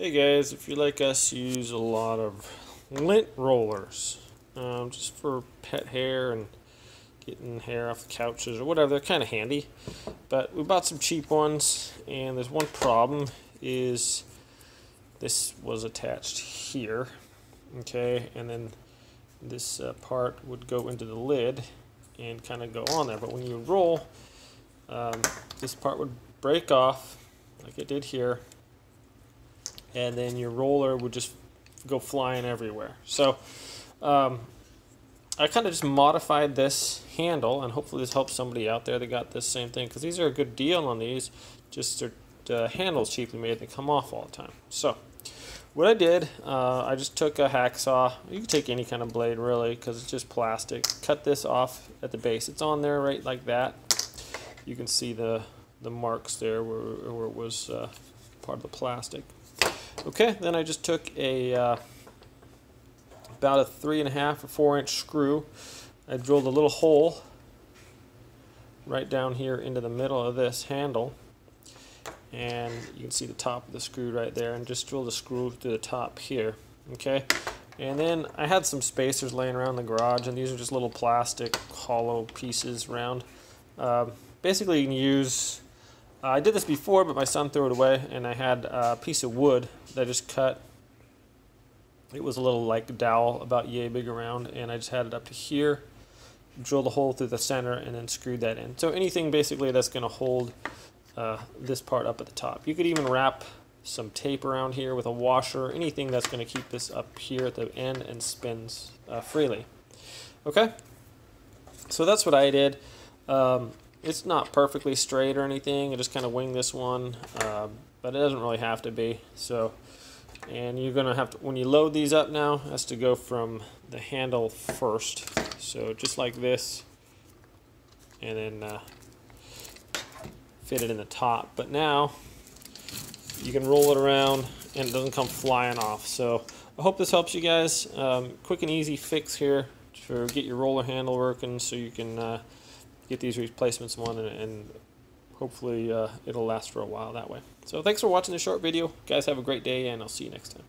Hey guys, if you like us, use a lot of lint rollers just for pet hair and getting hair off the couches or whatever. They're kind of handy, but we bought some cheap ones, and there's one problem is this was attached here, okay, and then this part would go into the lid and kind of go on there, but when you roll, this part would break off like it did here, and then your roller would just go flying everywhere. So I kind of just modified this handle, and hopefully this helps somebody out there that got this same thing, because these are a good deal on these. Just the handle's cheaply made, they come off all the time. So what I did, I just took a hacksaw. You can take any kind of blade really, because it's just plastic. Cut this off at the base. It's on there right like that. You can see the marks there where it was part of the plastic. Okay, then I just took a about a 3.5 or 4 inch screw. I drilled a little hole right down here into the middle of this handle, and you can see the top of the screw right there, and just drill the screw through the top here. Okay, and then I had some spacers laying around the garage, and these are just little plastic hollow pieces round. Basically you can use, I did this before, but my son threw it away, and I had a piece of wood that I just cut. It was a little like dowel about yay big around, and I just had it up to here, drilled a hole through the center, and then screwed that in. So anything basically that's going to hold this part up at the top. You could even wrap some tape around here with a washer, anything that's going to keep this up here at the end and spins freely. Okay, so that's what I did. It's not perfectly straight or anything. I just kind of winged this one, but it doesn't really have to be. So, and you're gonna have to, when you load these up now, it has to go from the handle first. So just like this, and then fit it in the top. But now you can roll it around, and it doesn't come flying off. So I hope this helps you guys. Quick and easy fix here to get your roller handle working, so you can get these replacements on, and hopefully it'll last for a while that way. So thanks for watching this short video. Guys, have a great day, and I'll see you next time.